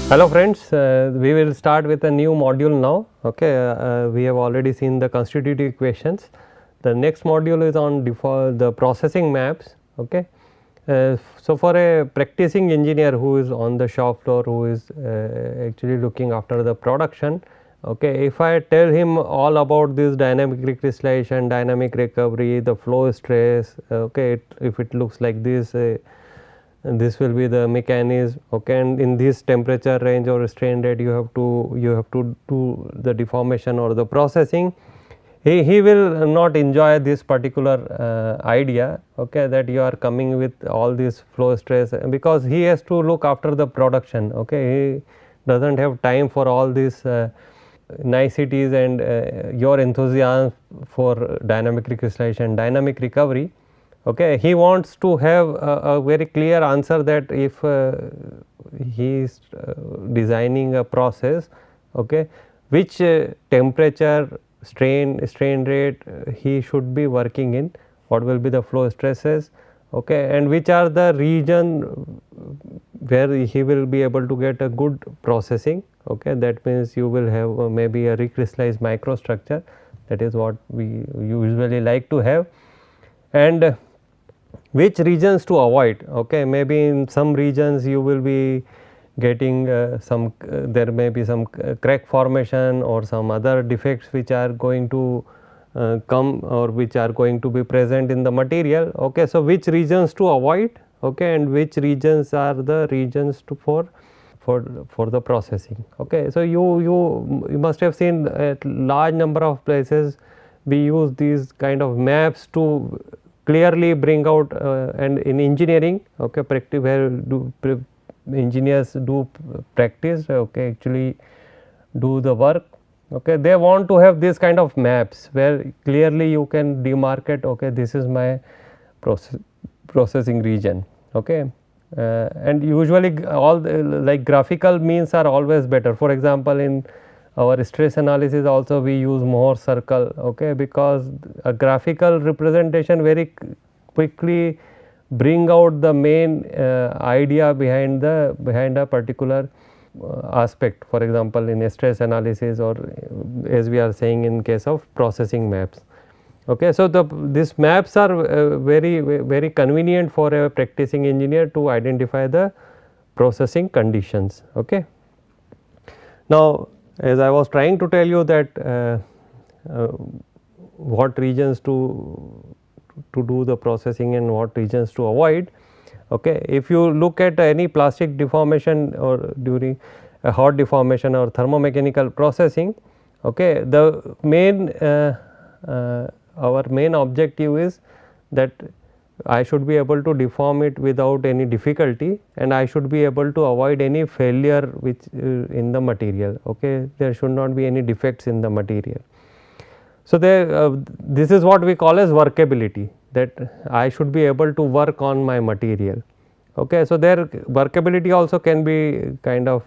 Hello friends, we will start with a new module now. Okay, we have already seen the constitutive equations. The next module is on the processing maps. Okay, so for a practicing engineer who is on the shop floor, who is actually looking after the production. Okay, if I tell him all about this dynamic recrystallization, dynamic recovery, the flow stress. Okay, if it looks like this. And this will be the mechanism. Okay, and in this temperature range or strain rate you have to do the deformation or the processing. He will not enjoy this particular idea, okay, that you are coming with all this flow stress, because he has to look after the production. Okay, he does not have time for all these niceties and your enthusiasm for dynamic recrystallization, dynamic recovery. Okay, he wants to have a very clear answer that if he is designing a process, okay, which temperature, strain rate he should be working in, what will be the flow stresses, okay, and which are the region where he will be able to get a good processing. Okay, that means you will have maybe a recrystallized microstructure, that is what we usually like to have, and which regions to avoid. Okay, maybe in some regions you will be getting there may be some crack formation or some other defects which are going to come or which are going to be present in the material. Okay, so which regions to avoid, okay, and which regions are the regions to for the processing. Okay, so you must have seen at large number of places we use these kind of maps to clearly bring out and in engineering, okay, practice where engineers do practice, okay, actually do the work. Okay, they want to have this kind of maps where clearly you can demarcate, okay, this is my processing region. Okay, and usually all like graphical means are always better. For example, in our stress analysis also we use Mohr circle, okay, because a graphical representation very quickly bring out the main idea behind a particular aspect. For example, in stress analysis, or as we are saying in case of processing maps. Okay, so these maps are very convenient for a practicing engineer to identify the processing conditions. Okay. Now, as I was trying to tell you that what regions to do the processing and what regions to avoid. Okay, if you look at any plastic deformation or during a hot deformation or thermomechanical processing, okay, the main our main objective is that I should be able to deform it without any difficulty, and I should be able to avoid any failure which in the material. Okay, there should not be any defects in the material. So this is what we call as workability, that I should be able to work on my material. Okay, so their workability also can be kind of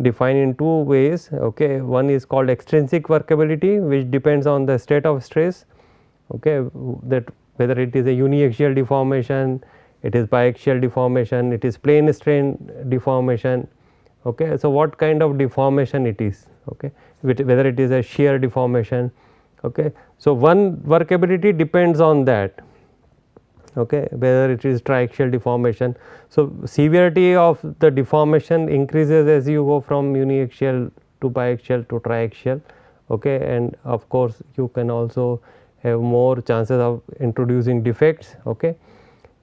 defined in two ways. Okay, one is called extrinsic workability, which depends on the state of stress. Okay, that whether it is a uniaxial deformation, it is biaxial deformation, it is plane strain deformation. Okay, so what kind of deformation it is, okay, whether it is a shear deformation. Okay, so one workability depends on that, okay, whether it is triaxial deformation. So severity of the deformation increases as you go from uniaxial to biaxial to triaxial. Okay, and of course you can also have more chances of introducing defects. Okay,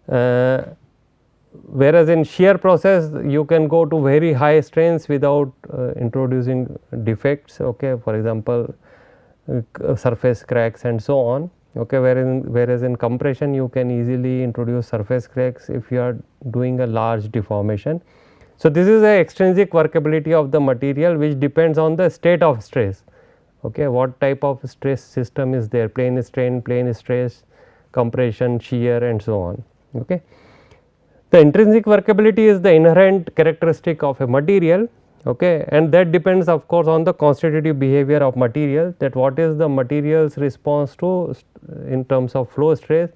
whereas in shear process you can go to very high strains without introducing defects. Okay, for example, surface cracks and so on. Okay, whereas in compression you can easily introduce surface cracks if you are doing a large deformation. So this is a extrinsic workability of the material which depends on the state of stress. Okay, what type of stress system is there, plane strain, plane stress, compression, shear and so on. Okay. The intrinsic workability is the inherent characteristic of a material, okay, and that depends of course on the constitutive behavior of material, that what is the material's response to in terms of flow stress,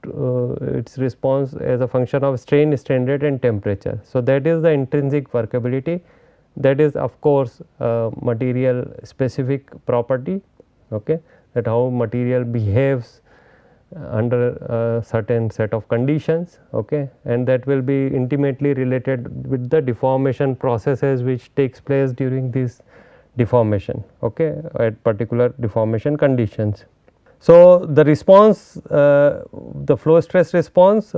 its response as a function of strain, strain rate and temperature. So, that is the intrinsic workability, that is of course material specific property, okay, that how material behaves under a certain set of conditions, okay, and that will be intimately related with the deformation processes which takes place during this deformation, okay, at particular deformation conditions. So, the response, the flow stress response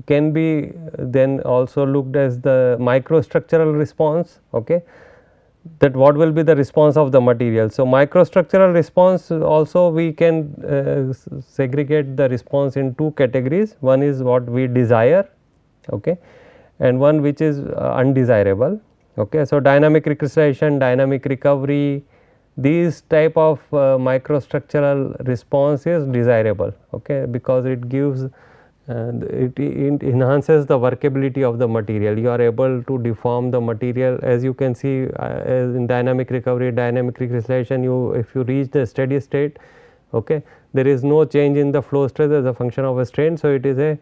can be then also looked as the microstructural response, okay, that what will be the response of the material. So, microstructural response also we can segregate the response in two categories. One is what we desire, okay, and one which is undesirable, okay. So, dynamic recrystallization, dynamic recovery, these type of microstructural response is desirable, okay, because it gives it enhances the workability of the material. You are able to deform the material, as you can see as in dynamic recovery, dynamic recrystallization, if you reach the steady state, okay, there is no change in the flow stress as a function of a strain. So, it is a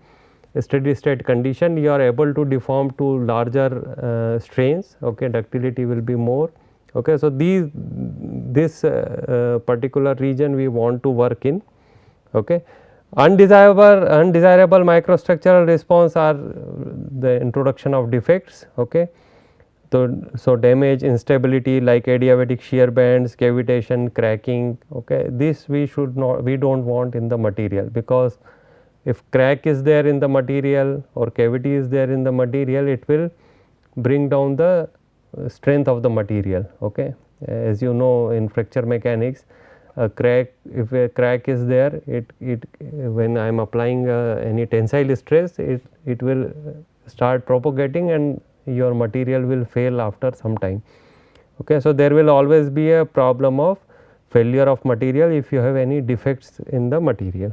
steady state condition, you are able to deform to larger strains, okay, ductility will be more, okay. So, this particular region we want to work in, okay. Undesirable microstructural response are the introduction of defects, okay. So, damage, instability like adiabatic shear bands, cavitation, cracking, okay, this we do not want in the material, because if crack is there in the material or cavity is there in the material, it will bring down the strength of the material, okay. As you know, in fracture mechanics, a crack, if a crack is there, it when I am applying any tensile stress, it will start propagating and your material will fail after some time, okay. So, there will always be a problem of failure of material if you have any defects in the material.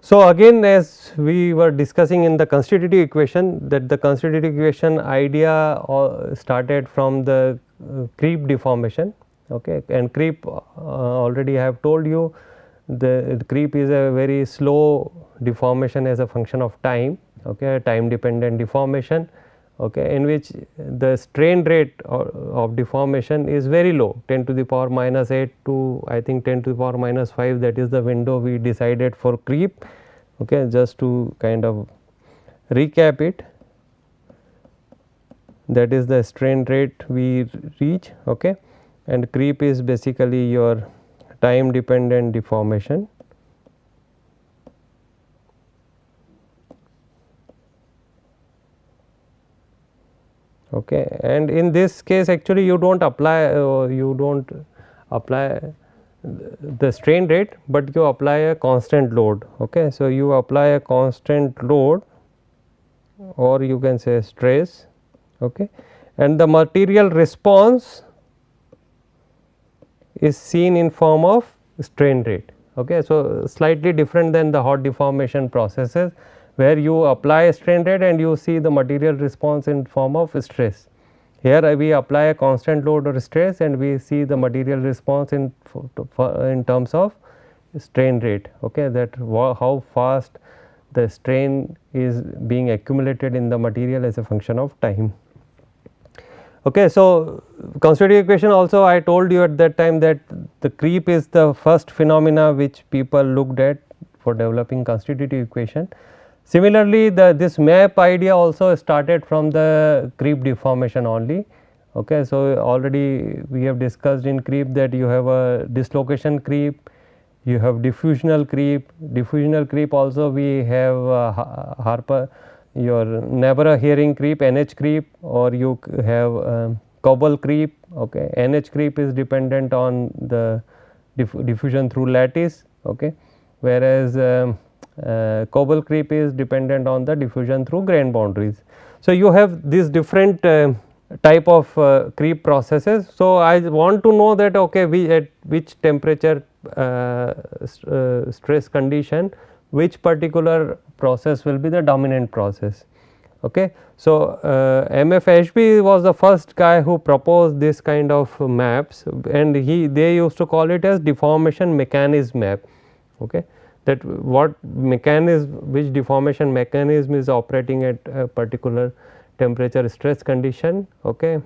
So, again as we were discussing in the constitutive equation, that the constitutive equation idea started from the creep deformation, okay, and creep already I have told you the creep is a very slow deformation as a function of time, okay, time dependent deformation, okay, in which the strain rate of deformation is very low, 10 to the power minus 8 to I think 10 to the power minus 5, that is the window we decided for creep, okay. Just to kind of recap it, that is the strain rate we reach, okay, and creep is basically your time dependent deformation. Okay, and in this case actually you do not apply the strain rate, but you apply a constant load, okay. So, you apply a constant load or you can say stress, okay, and the material response is seen in form of strain rate, okay. So, slightly different than the hot deformation processes, where you apply a strain rate and you see the material response in form of stress. Here we apply a constant load or stress and we see the material response in terms of strain rate, okay, that how fast the strain is being accumulated in the material as a function of time. Okay, so, constitutive equation also I told you at that time that the creep is the first phenomena which people looked at for developing constitutive equation. Similarly, this map idea also started from the creep deformation only, okay. So, already we have discussed in creep that you have a dislocation creep, you have diffusional creep also we have your Navarro Hering creep, NH creep, or you have Coble creep, okay. NH creep is dependent on the diffusion through lattice, okay, whereas Coble creep is dependent on the diffusion through grain boundaries. So, you have these different type of creep processes. So, I want to know that okay, we at which temperature stress condition, which particular process will be the dominant process, okay. So, MF Ashby was the first guy who proposed this kind of maps, and they used to call it as deformation mechanism map, okay. that what mechanism, which deformation mechanism is operating at a particular temperature stress condition, okay,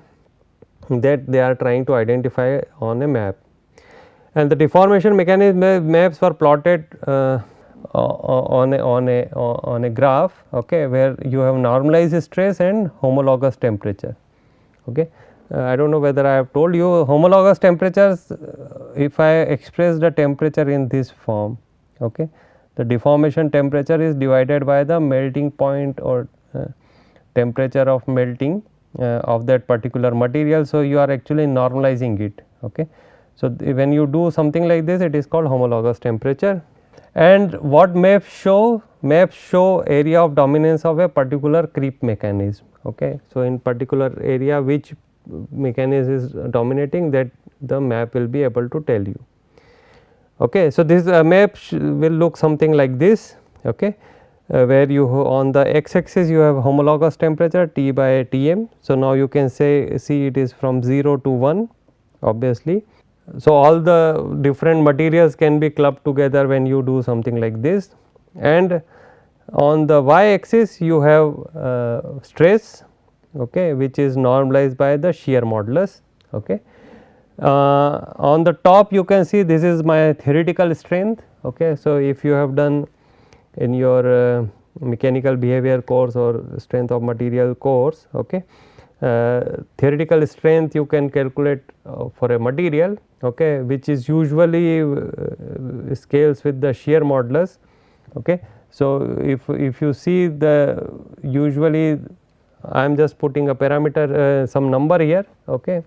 that they are trying to identify on a map. And the deformation mechanism maps were plotted on a graph, okay, where you have normalized stress and homologous temperature. Okay. I do not know whether I have told you homologous temperatures, if I express the temperature in this form, okay, the deformation temperature is divided by the melting point or temperature of melting of that particular material. So, you are actually normalizing it. Okay. So, when you do something like this, it is called homologous temperature. And what maps show? Maps show area of dominance of a particular creep mechanism. Okay. So, in particular area which mechanism is dominating, that the map will be able to tell you. Okay. So, this map will look something like this, okay, where you on the x axis you have homologous temperature T by Tm. So, now you can say see it is from 0 to 1 obviously. So, all the different materials can be clubbed together when you do something like this, and on the y axis you have stress, okay, which is normalized by the shear modulus. Okay. On the top you can see this is my theoretical strength. Okay. So, if you have done in your mechanical behavior course or strength of material course, okay, theoretical strength you can calculate for a material, okay, which is usually scales with the shear modulus. Okay. So, if you see the usually I am just putting a parameter some number here. Okay.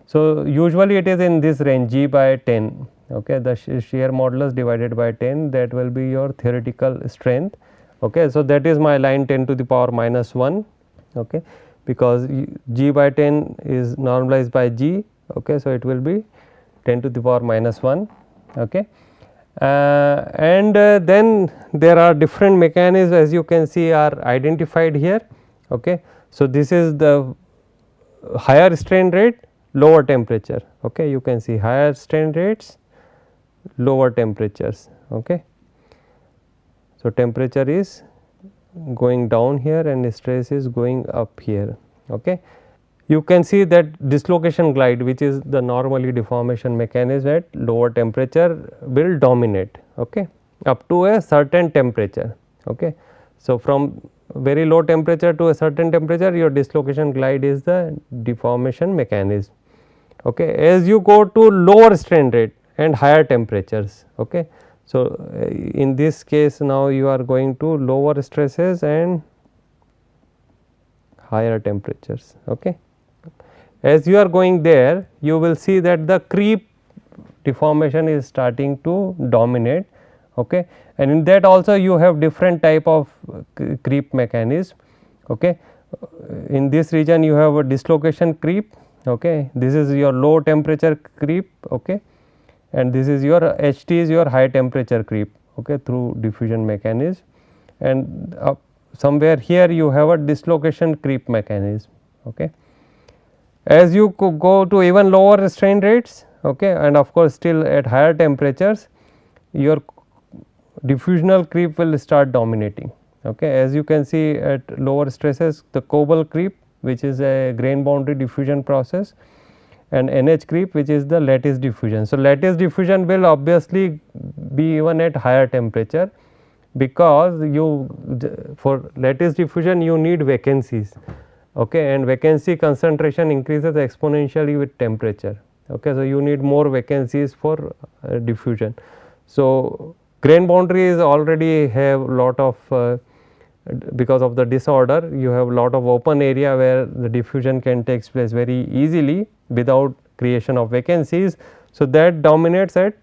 So, usually it is in this range G by 10, okay, the shear modulus divided by 10, that will be your theoretical strength. Okay. So, that is my line 10 to the power minus 1, okay, because G by 10 is normalized by G. Okay. So, it will be 10 to the power minus 1. Okay. And then there are different mechanisms, as you can see, are identified here. Okay. So, this is the higher strain rate, lower temperature. Okay. You can see higher strain rates, lower temperatures. Okay. So, temperature is going down here and stress is going up here. Okay. You can see that dislocation glide, which is the normally deformation mechanism at lower temperature, will dominate, okay, up to a certain temperature. Okay. So, from very low temperature to a certain temperature, your dislocation glide is the deformation mechanism. Okay. As you go to lower strain rate and higher temperatures, okay. So, in this case now you are going to lower stresses and higher temperatures. Okay. As you are going there, you will see that the creep deformation is starting to dominate, okay, and in that also you have different type of creep mechanism. Okay. In this region you have a dislocation creep, okay, this is your low temperature creep, okay, and this is your HT is your high temperature creep, okay, through diffusion mechanism, and somewhere here you have a dislocation creep mechanism. Okay. As you go to even lower strain rates, okay, and of course, still at higher temperatures, your diffusional creep will start dominating. Okay. As you can see at lower stresses, the Coble creep, which is a grain boundary diffusion process, and NH creep, which is the lattice diffusion. So, lattice diffusion will obviously be even at higher temperature, because you for lattice diffusion you need vacancies. Okay, and vacancy concentration increases exponentially with temperature. Okay, so, you need more vacancies for diffusion. So, grain boundaries already have lot of because of the disorder, you have lot of open area where the diffusion can take place very easily without creation of vacancies. So, that dominates at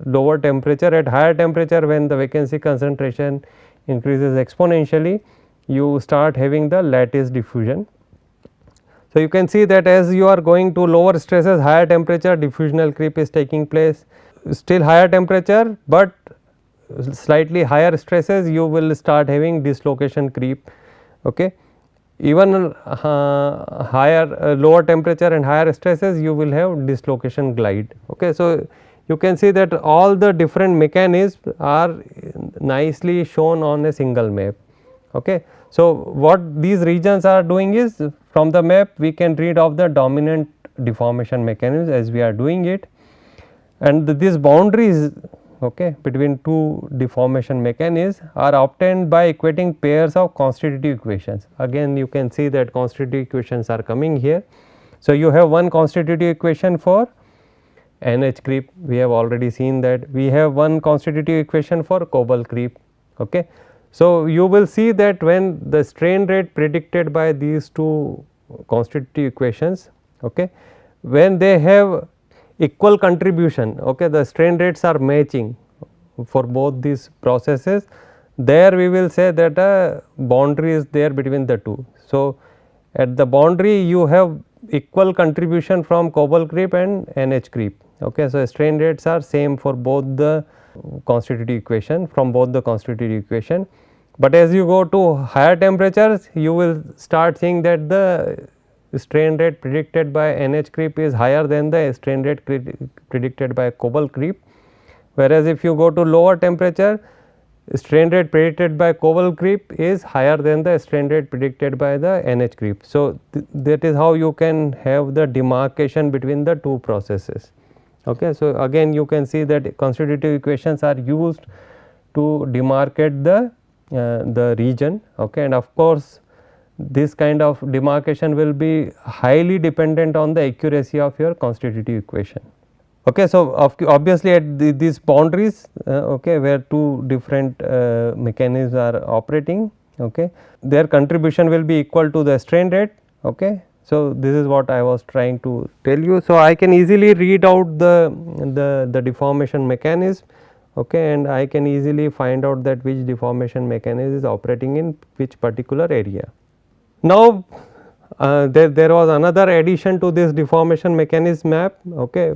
lower temperature. At higher temperature, when the vacancy concentration increases exponentially, you start having the lattice diffusion. So, you can see that as you are going to lower stresses, higher temperature, diffusional creep is taking place. Still higher temperature, but slightly higher stresses, you will start having dislocation creep. Okay. Even higher lower temperature and higher stresses, you will have dislocation glide. Okay. So, you can see that all the different mechanisms are nicely shown on a single map. Okay. So, what these regions are doing is, from the map we can read of the dominant deformation mechanism as we are doing it, and these boundaries, okay, between two deformation mechanisms are obtained by equating pairs of constitutive equations. Again you can see that constitutive equations are coming here. So, you have one constitutive equation for NH creep, we have already seen that. We have one constitutive equation for Koebel creep. Okay. So, you will see that when the strain rate predicted by these two constitutive equations, okay, when they have equal contribution, okay, the strain rates are matching for both these processes, there we will say that a boundary is there between the two. So, at the boundary you have equal contribution from Koebel creep and NH creep. Okay. So, strain rates are same for both the constitutive equation, from both the constitutive equation, but as you go to higher temperatures you will start seeing that the strain rate predicted by NH creep is higher than the strain rate predicted by Koebel creep, whereas if you go to lower temperature, strain rate predicted by Koebel creep is higher than the strain rate predicted by the NH creep. So, that is how you can have the demarcation between the two processes. Okay. So, again you can see that constitutive equations are used to demarcate the region, okay, and of course, this kind of demarcation will be highly dependent on the accuracy of your constitutive equation. Okay. So, obviously at these boundaries, okay, where two different mechanisms are operating, okay, their contribution will be equal to the strain rate. Okay. So, this is what I was trying to tell you. So, I can easily read out the deformation mechanism, okay, and I can easily find out that which deformation mechanism is operating in which particular area. Now, there was another addition to this deformation mechanism map. Okay.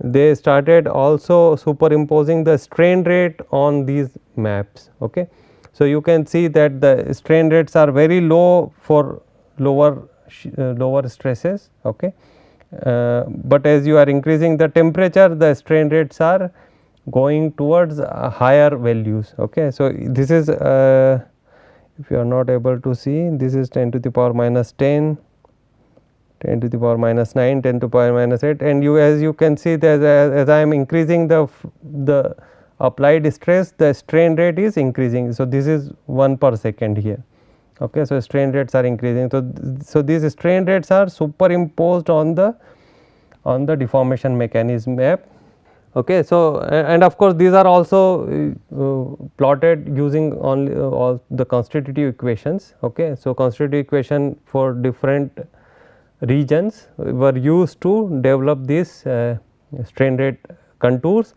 They started also superimposing the strain rate on these maps. Okay. So, you can see that the strain rates are very low for lower stresses, okay. But as you are increasing the temperature, the strain rates are going towards higher values. Okay. So, this is if you are not able to see, this is 10 to the power minus 10, 10 to the power minus 9, 10 to the power minus 8, and as you can see that as I am increasing the applied stress, the strain rate is increasing. So, this is 1 per second here. Okay. So, strain rates are increasing. So, these strain rates are superimposed on the deformation mechanism map. Okay. So, and of course, these are also plotted using only all the constitutive equations. Okay. So, constitutive equation for different regions were used to develop these strain rate contours.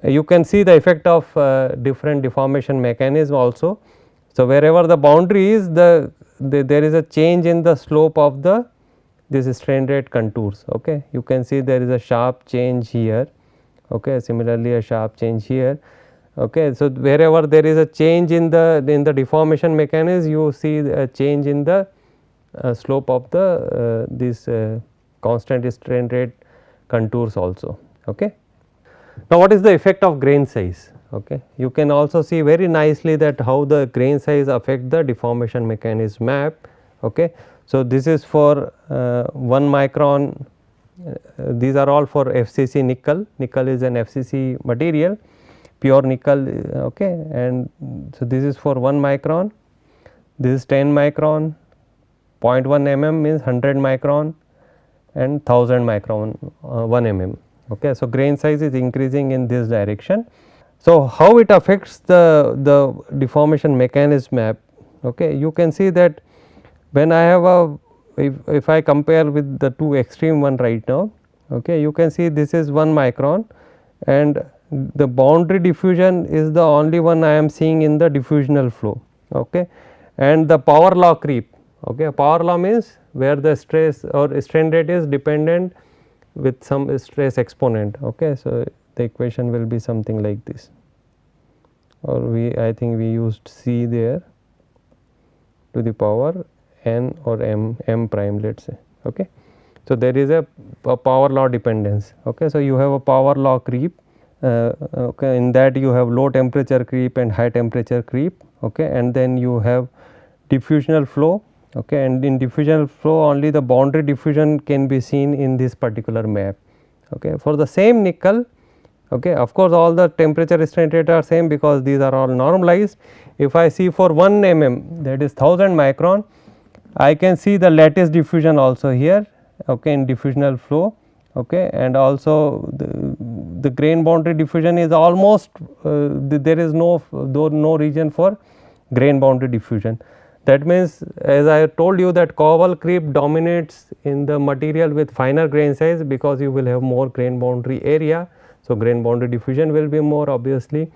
You can see the effect of different deformation mechanism also. So, wherever the boundary is, there is a change in the slope of this strain rate contours. Okay. You can see there is a sharp change here. Okay. Similarly, a sharp change here. Okay. So, wherever there is a change in the deformation mechanism, you see a change in the slope of this constant strain rate contours also. Okay. Now, what is the effect of grain size? Okay. You can also see very nicely that how the grain size affect the deformation mechanism map. Okay. So, this is for 1 micron, these are all for FCC nickel. Nickel is an FCC material, pure nickel. Okay. And so, this is for 1 micron, this is 10 micron, 0.1 mm means 100 micron, and 1000 micron 1 mm. Okay. So, grain size is increasing in this direction. So, how it affects the deformation mechanism map? Okay. You can see that when I have if I compare with the two extreme one right now, okay, you can see this is 1 micron and the boundary diffusion is the only one I am seeing in the diffusional flow. Okay. And the power law creep, okay, power law means where the stress or strain rate is dependent with some stress exponent. Okay. So, the equation will be something like this, or I think we used C there to the power n or m prime, let us say. Okay. So, there is a power law dependence. Okay. So, you have a power law creep, okay, in that you have low temperature creep and high temperature creep, okay, and then you have diffusional flow, okay, and in diffusional flow only the boundary diffusion can be seen in this particular map. Okay. For the same nickel, okay, of course, all the temperature restraint rate are same because these are all normalized. If I see for 1 mm, that is 1000 micron, I can see the lattice diffusion also here, okay, in diffusional flow, okay, and also the grain boundary diffusion is almost there is no region for grain boundary diffusion. That means, as I told you that Cowell creep dominates in the material with finer grain size because you will have more grain boundary area. So, grain boundary diffusion will be more obviously,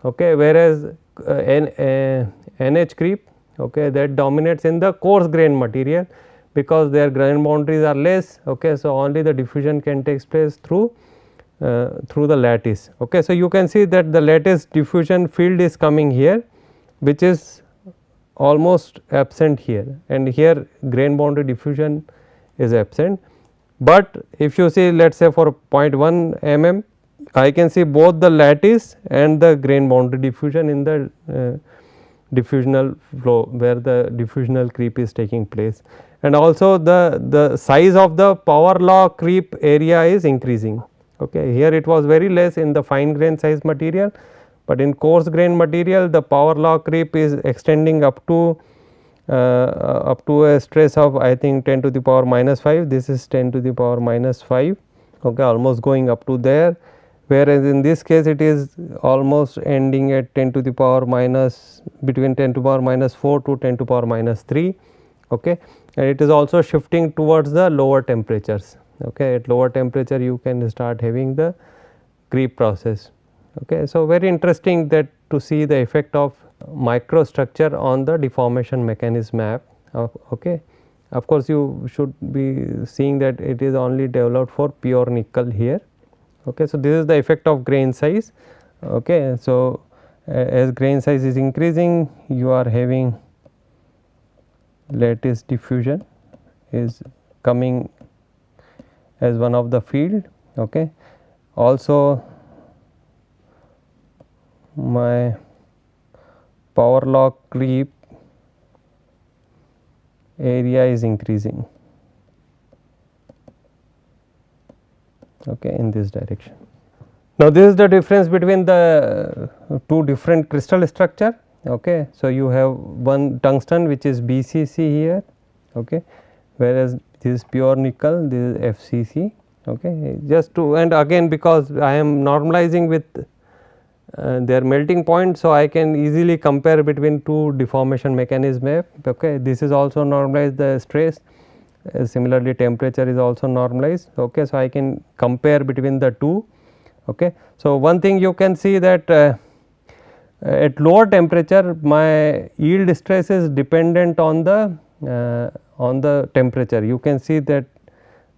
okay, whereas NH creep, okay, that dominates in the coarse grain material because their grain boundaries are less, okay. So, only the diffusion can take place through the lattice, okay. So, you can see that the lattice diffusion field is coming here, which is almost absent here, and here grain boundary diffusion is absent. But if you see, let us say for 0.1 mm, I can see both the lattice and the grain boundary diffusion in the diffusional flow where the diffusional creep is taking place, and also the size of the power law creep area is increasing, okay. Here it was very less in the fine grain size material, but in coarse grain material the power law creep is extending up to a stress of I think 10 to the power minus 5, this is 10 to the power minus 5, okay, almost going up to there, whereas in this case it is almost ending at 10 to the power minus between 10 to the power minus 4 to 10 to the power minus 3, okay, and it is also shifting towards the lower temperatures, okay. At lower temperature you can start having the creep process, okay. So, very interesting that to see the effect of microstructure on the deformation mechanism map, okay. Of course, you should be seeing that it is only developed for pure nickel here, okay. So, this is the effect of grain size, okay. So, as grain size is increasing, you are having lattice diffusion is coming as one of the field, okay. Also my power law creep area is increasing, okay, in this direction. Now, this is the difference between the two different crystal structure, okay. So, you have one tungsten which is BCC here, okay, whereas this is pure nickel, this is FCC, okay. Just to, and again because I am normalizing with their melting point. So, I can easily compare between two deformation mechanism map, okay. This is also normalized the stress, similarly temperature is also normalized, okay. So, I can compare between the two, okay. So, one thing you can see that at lower temperature my yield stress is dependent on the temperature. You can see that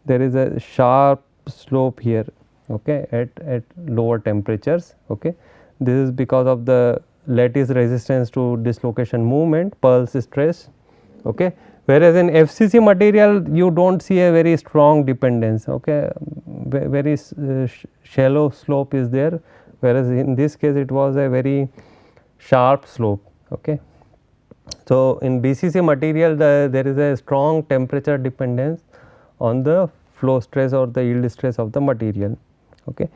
there is a sharp slope here, okay, at lower temperatures, okay. This is because of the lattice resistance to dislocation movement, pulse stress, okay. Whereas in FCC material you do not see a very strong dependence, okay, very shallow slope is there, whereas in this case it was a very sharp slope, okay. So, in BCC material there is a strong temperature dependence on the flow stress or the yield stress of the material, okay.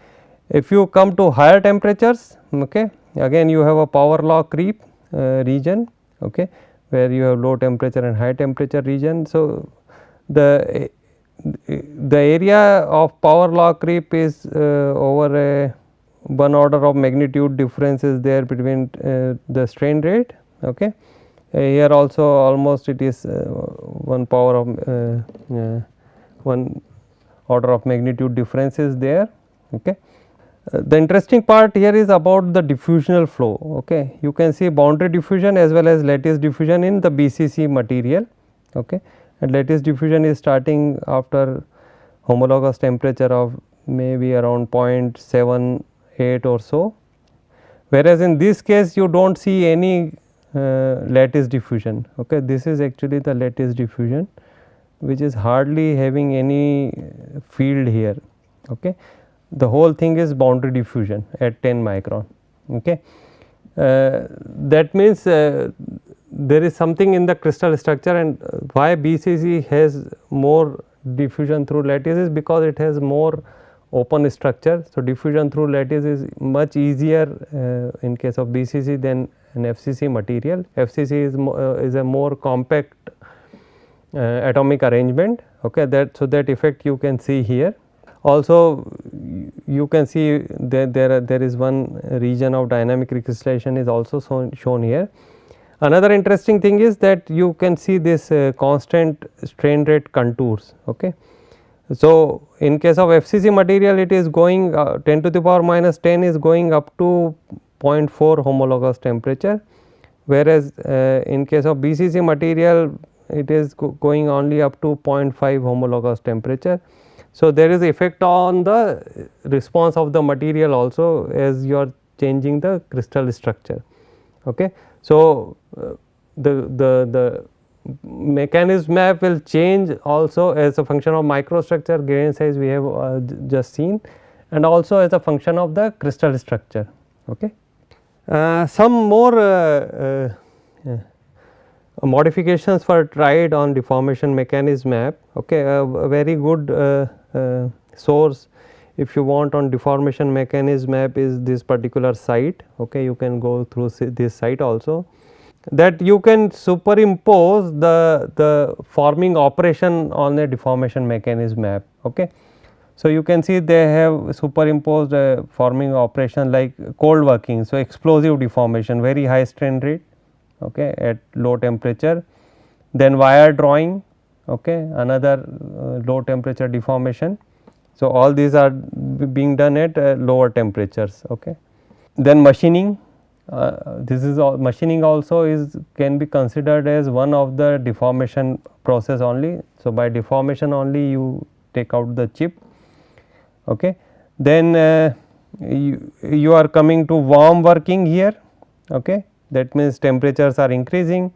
If you come to higher temperatures, okay, again you have a power law creep region, okay, where you have low temperature and high temperature region. So, the area of power law creep is over a one order of magnitude difference is there between the strain rate, okay. Here also almost it is one power of one order of magnitude difference is there, okay. The interesting part here is about the diffusional flow, okay. You can see boundary diffusion as well as lattice diffusion in the BCC material, okay, and lattice diffusion is starting after homologous temperature of maybe around 0.78 or so, whereas in this case you do not see any lattice diffusion, okay. This is actually the lattice diffusion which is hardly having any field here, okay. the whole thing is boundary diffusion at 10 micron. Okay. That means there is something in the crystal structure, and why BCC has more diffusion through lattice is because it has more open structure. So, diffusion through lattice is much easier in case of BCC than an FCC material. FCC is a more compact atomic arrangement. Okay, so that effect you can see here. Also, you can see that there is one region of dynamic recrystallization is also shown here. Another interesting thing is that you can see this constant strain rate contours. Okay. So, in case of FCC material, it is going 10 to the power minus 10 is going up to 0.4 homologous temperature, whereas in case of BCC material, it is going only up to 0.5 homologous temperature. So, there is effect on the response of the material also as you are changing the crystal structure. Okay. So, the mechanism map will change also as a function of microstructure, grain size we have just seen, and also as a function of the crystal structure. Okay. Some more modifications were tried on deformation mechanism map. Okay. A very good source if you want on deformation mechanism map is this particular site. Okay. You can go through this site also, that you can superimpose the forming operation on a deformation mechanism map. Okay. So, you can see they have superimposed a forming operation like cold working. So, explosive deformation, very high strain rate, okay, at low temperature, then wire drawing, okay, another low temperature deformation. So, all these are being done at lower temperatures. Okay. Then machining, this is machining also can be considered as one of the deformation process only. So, by deformation only you take out the chip. Okay. Then you are coming to warm working here. Okay. That means temperatures are increasing.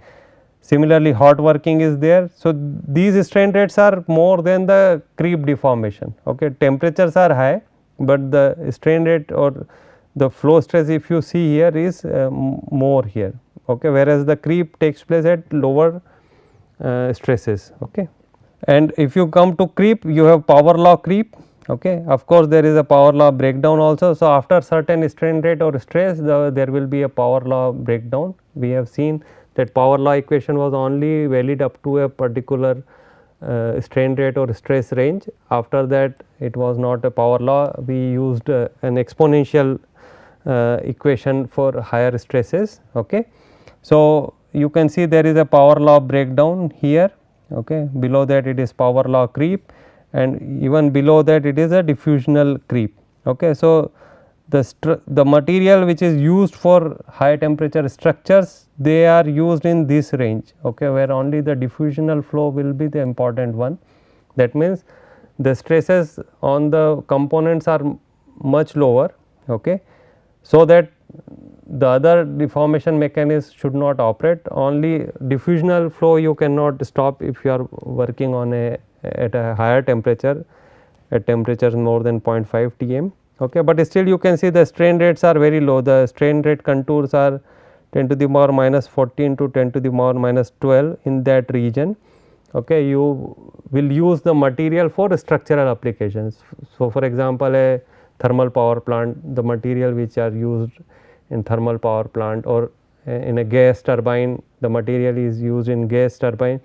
Similarly, hot working is there. So, these strain rates are more than the creep deformation. Okay. Temperatures are high, but the strain rate or the flow stress if you see here is more here. Okay. Whereas, the creep takes place at lower stresses. Okay. And if you come to creep, you have power law creep. Okay. Of course, there is a power law breakdown also. So, after certain strain rate or stress, there will be a power law breakdown. We have seen that power law equation was only valid up to a particular strain rate or stress range. After that, it was not a power law. We used an exponential equation for higher stresses. Okay. So, you can see there is a power law breakdown here. Okay. Below that it is power law creep, and even below that it is a diffusional creep. Okay. So, the material which is used for high temperature structures, they are used in this range, okay, where only the diffusional flow will be the important one. That means, the stresses on the components are much lower, okay, so that the other deformation mechanism should not operate. Only diffusional flow you cannot stop if you are working on at a higher temperature, at temperatures more than 0.5 Tm. Okay, but still you can see the strain rates are very low. The strain rate contours are 10 to the power minus 14 to 10 to the power minus 12 in that region. Okay, you will use the material for structural applications. So, for example, a thermal power plant, the material which are used in thermal power plant, or in a gas turbine, the material is used in gas turbine.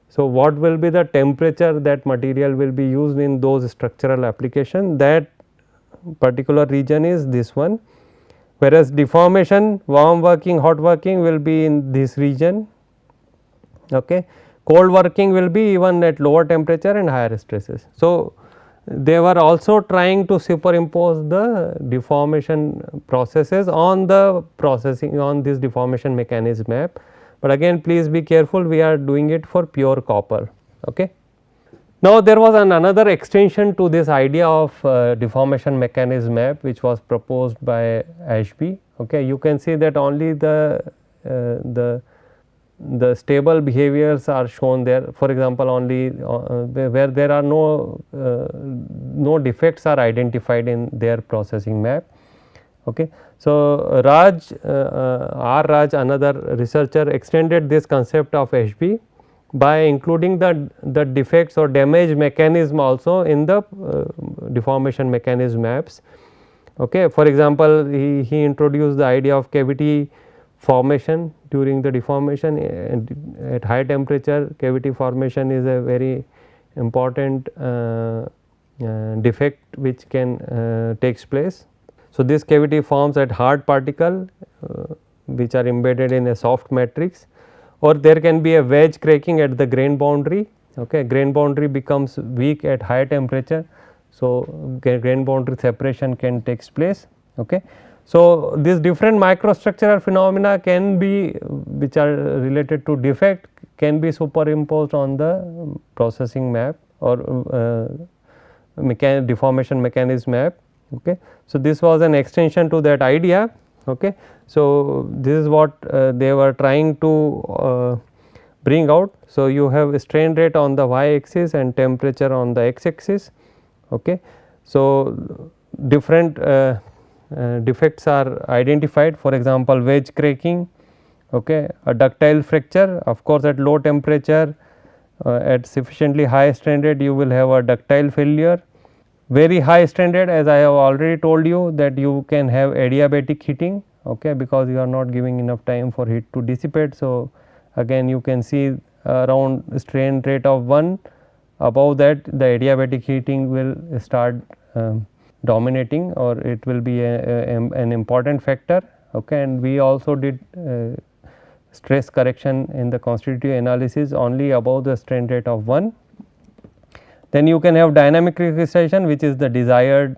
So, what will be the temperature that material will be used in those structural application? That particular region is this one, whereas deformation, warm working, hot working will be in this region. Okay. Cold working will be even at lower temperature and higher stresses. So, they were also trying to superimpose the deformation processes on the processing on this deformation mechanism map, but again please be careful, we are doing it for pure copper. Okay. Now, there was another extension to this idea of deformation mechanism map which was proposed by Ashby. Okay. You can see that only the the stable behaviors are shown there. For example, only where there are no defects are identified in their processing map. Okay. So, R. Raj, another researcher, extended this concept of HB by including the defects or damage mechanism also in the deformation mechanism maps. Okay. For example, he introduced the idea of cavity formation during the deformation. At high temperature, cavity formation is a very important defect which can takes place. So, this cavity forms at hard particle which are embedded in a soft matrix, or there can be a wedge cracking at the grain boundary. Okay. Grain boundary becomes weak at high temperature. So, grain boundary separation can takes place. Okay. So, these different microstructural phenomena can be, which are related to defect, can be superimposed on the processing map or deformation mechanism map. Okay. So, this was an extension to that idea. Okay. So, this is what they were trying to bring out. So, you have strain rate on the y axis and temperature on the x axis. Okay. So, different defects are identified, for example, wedge cracking, okay, a ductile fracture. Of course, at low temperature at sufficiently high strain rate you will have a ductile failure. Very high strain rate, as I have already told you, that you can have adiabatic heating, okay, because you are not giving enough time for heat to dissipate. So, again you can see around strain rate of 1, above that the adiabatic heating will start dominating, or it will be an important factor. Okay. And we also did stress correction in the constitutive analysis only above the strain rate of 1. Then you can have dynamic recrystallization, which is the desired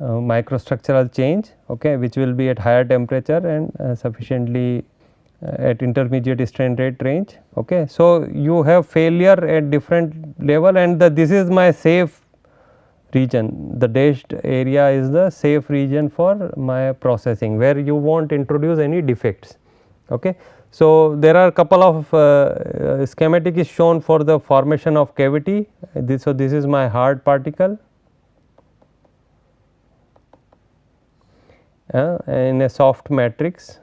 microstructural change, okay, which will be at higher temperature and sufficiently at intermediate strain rate range. Okay. So, you have failure at different level, and this is my safe region. The dashed area is the safe region for my processing, where you will not introduce any defects. Okay. So, there are couple of schematic is shown for the formation of cavity. So, this is my hard particle in a soft matrix.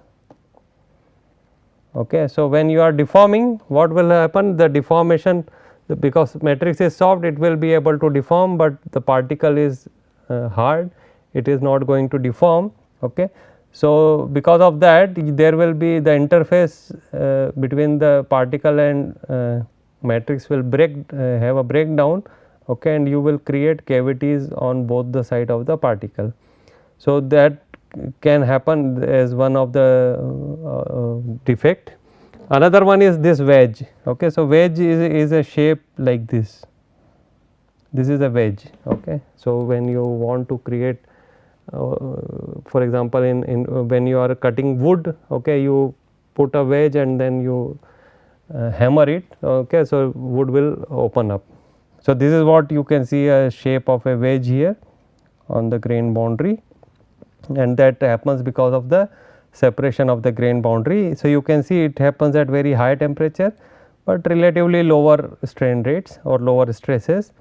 Okay. So, when you are deforming, what will happen? The deformation, because matrix is soft, it will be able to deform, but the particle is hard, it is not going to deform. Okay. So, because of that there will be the interface between the particle and matrix will have a breakdown, okay, and you will create cavities on both the side of the particle. So, that can happen as one of the defect. Another one is this wedge. Okay. So, wedge is a shape like this. This is a wedge. Okay. So, when you want to create for example, in when you are cutting wood, okay, you put a wedge and then you hammer it, okay, so wood will open up. So, this is what you can see, a shape of a wedge here on the grain boundary, and that happens because of the separation of the grain boundary. So, you can see it happens at very high temperature, but relatively lower strain rates or lower stresses.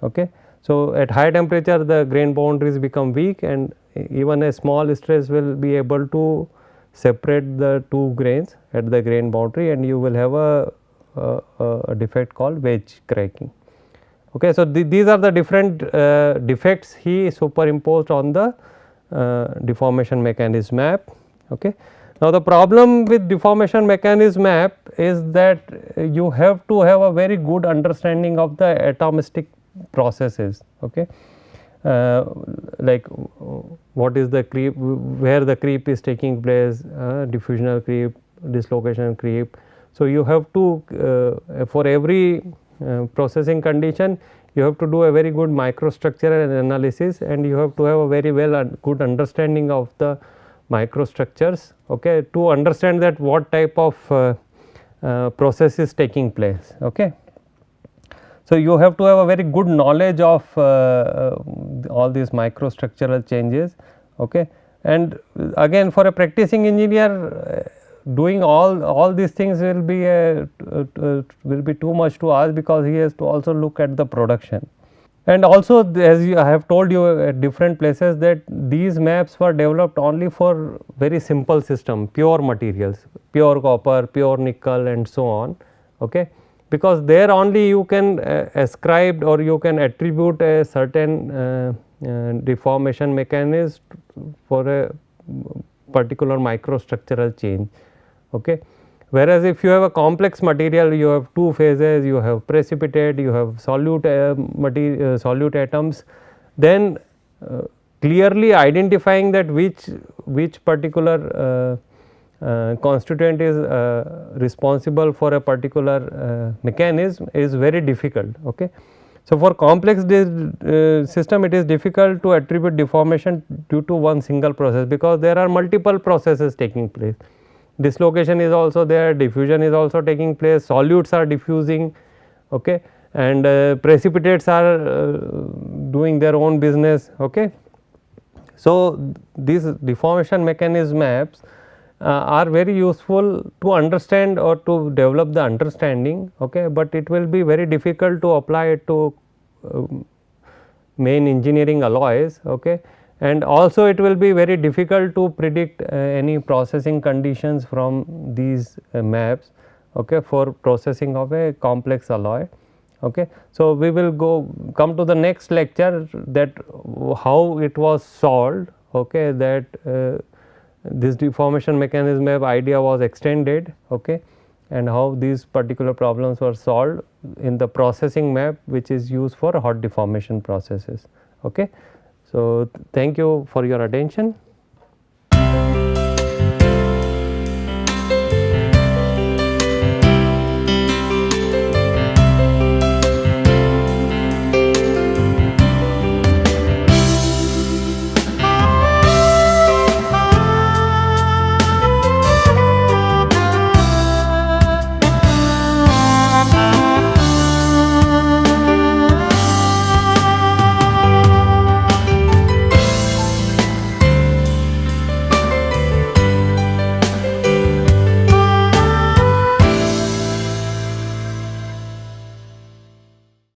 Okay. So, at high temperature the grain boundaries become weak, and even a small stress will be able to separate the two grains at the grain boundary, and you will have a defect called wedge cracking. Okay. So, these are the different defects he superimposed on the deformation mechanism map. Okay. Now, the problem with deformation mechanism map is that you have to have a very good understanding of the atomistic processes. Okay. Like what is the creep, where the creep is taking place, diffusional creep, dislocation creep. So, you have to for every processing condition you have to do a very good microstructural analysis, and you have to have a very good understanding of the microstructures, okay, to understand that what type of process is taking place. Okay. So, you have to have a very good knowledge of all these microstructural changes, okay. And again, for a practicing engineer, doing all these things will be too much to ask, because he has to also look at the production. And also, as I have told you at different places, that these maps were developed only for very simple system, pure materials, pure copper, pure nickel and so on, okay. Because there only you can ascribe or you can attribute a certain deformation mechanism for a particular microstructural change, okay. Whereas, if you have a complex material, you have two phases, you have precipitate, you have solute solute atoms, then clearly identifying that which particular constituent is responsible for a particular mechanism is very difficult, okay. So, for complex system, it is difficult to attribute deformation due to one single process, because there are multiple processes taking place. Dislocation is also there, diffusion is also taking place, solutes are diffusing, okay, and precipitates are doing their own business, okay. So, these deformation mechanism maps are very useful to understand or to develop the understanding, okay, but it will be very difficult to apply it to main engineering alloys, okay. And also it will be very difficult to predict any processing conditions from these maps, okay, for processing of a complex alloy, okay. So, we will come to the next lecture, that how it was solved, okay, that this deformation mechanism map idea was extended, okay, and how these particular problems were solved in the processing map, which is used for hot deformation processes, okay. So, thank you for your attention.